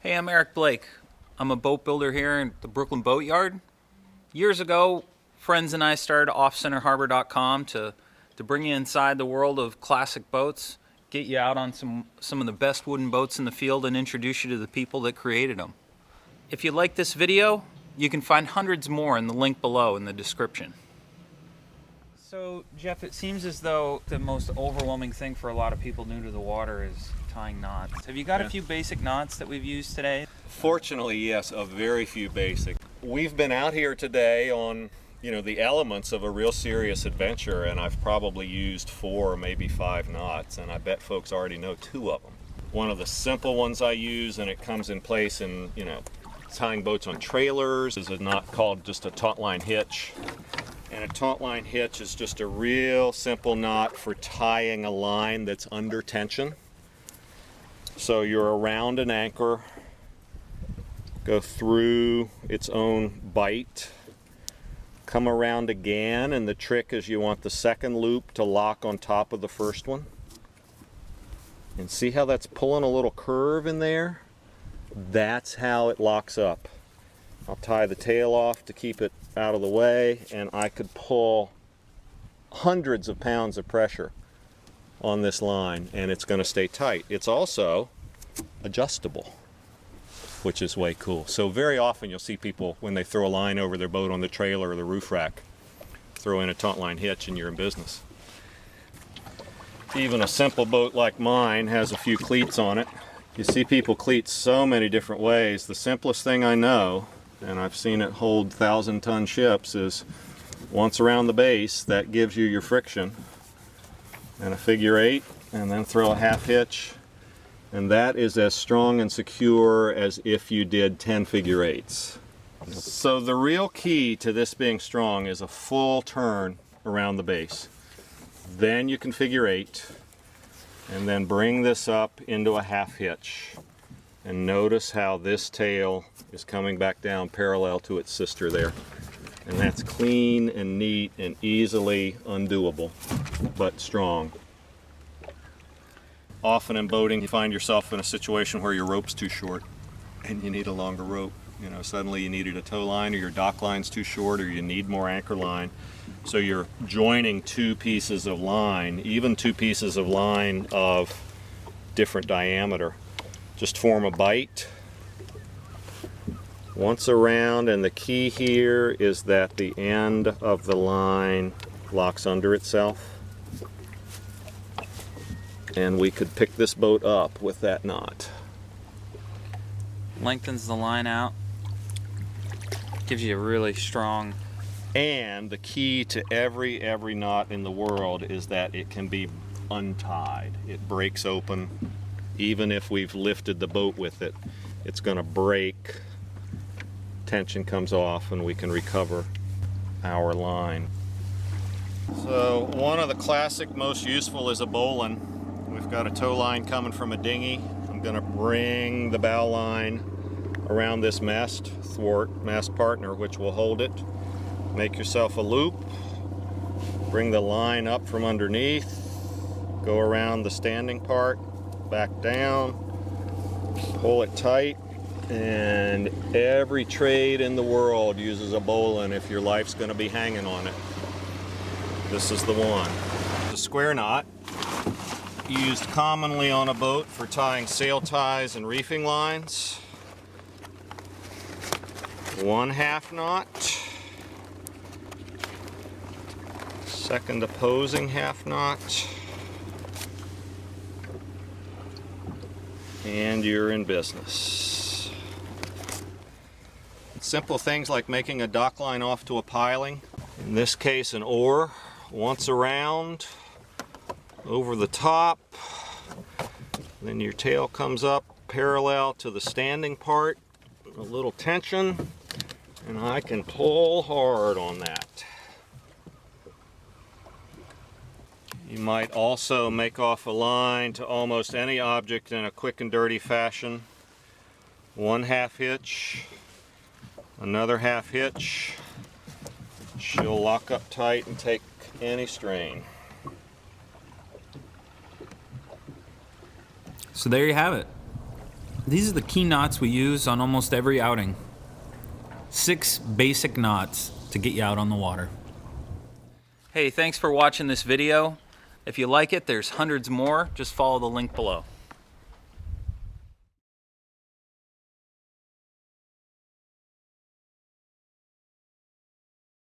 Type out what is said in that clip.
Hey, I'm Eric Blake. I'm a boat builder here in the Brooklyn Boat Yard. Years ago, friends and I started offcenterharbor.com to bring you inside the world of classic boats, get you out on some of the best wooden boats in the field, and introduce you to the people that created them. If you like this video, you can find hundreds more in the link below in the description. So, Geoff, it seems as though the most overwhelming thing for a lot of people new to the water is tying knots. Have you got a few basic knots that we've used today? Fortunately, yes, a very few basic. We've been out here today on, the elements of a real serious adventure, and I've probably used 4 or maybe 5 knots, and I bet folks already know 2 of them. One of the simple ones I use, and it comes in place in, tying boats on trailers, is a knot called just a taut line hitch. And a taut line hitch is just a real simple knot for tying a line that's under tension. So you're around an anchor, go through its own bite, come around again, and the trick is you want the second loop to lock on top of the first one. And see how that's pulling a little curve in there? That's how it locks up. I'll tie the tail off to keep it out of the way, and I could pull hundreds of pounds of pressure on this line and it's going to stay tight. It's also adjustable, which is way cool. So very often you'll see people, when they throw a line over their boat on the trailer or the roof rack, throw in a taut line hitch and you're in business. Even a simple boat like mine has a few cleats on it. You see people cleat so many different ways. The simplest thing I know, and I've seen it hold 1,000-ton ships, is once around the base, that gives you your friction, and a figure 8, and then throw a half hitch, and that is as strong and secure as if you did 10 figure 8s. So the real key to this being strong is a full turn around the base. Then you can figure 8, and then bring this up into a half hitch. And notice how this tail is coming back down parallel to its sister there. And that's clean and neat and easily undoable, but strong. Often in boating, you find yourself in a situation where your rope's too short and you need a longer rope. Suddenly you needed a tow line, or your dock line's too short, or you need more anchor line. So you're joining 2 pieces of line, even 2 pieces of line of different diameter. Just form a bite once around, and the key here is that the end of the line locks under itself, and we could pick this boat up with that knot. Lengthens the line out, gives you a really strong. And the key to every knot in the world is that it can be untied. It breaks open. Even if we've lifted the boat with it, it's going to break, tension comes off, and we can recover our line. So one of the classic most useful is a bowline. We've got a tow line coming from a dinghy. I'm going to bring the bow line around this mast partner, which will hold it. Make yourself a loop, bring the line up from underneath, go around the standing part, back down, pull it tight, and every trade in the world uses a bowline if your life's going to be hanging on it. This is the one. The square knot, used commonly on a boat for tying sail ties and reefing lines. 1 half knot, second opposing half knot, and you're in business. Simple things like making a dock line off to a piling, in this case an oar, once around, over the top, then your tail comes up parallel to the standing part, a little tension, and I can pull hard on that. You might also make off a line to almost any object in a quick and dirty fashion. 1 half hitch, another half hitch. She'll lock up tight and take any strain. So there you have it. These are the key knots we use on almost every outing. 6 basic knots to get you out on the water. Hey, thanks for watching this video. If you like it, there's hundreds more. Just follow the link below.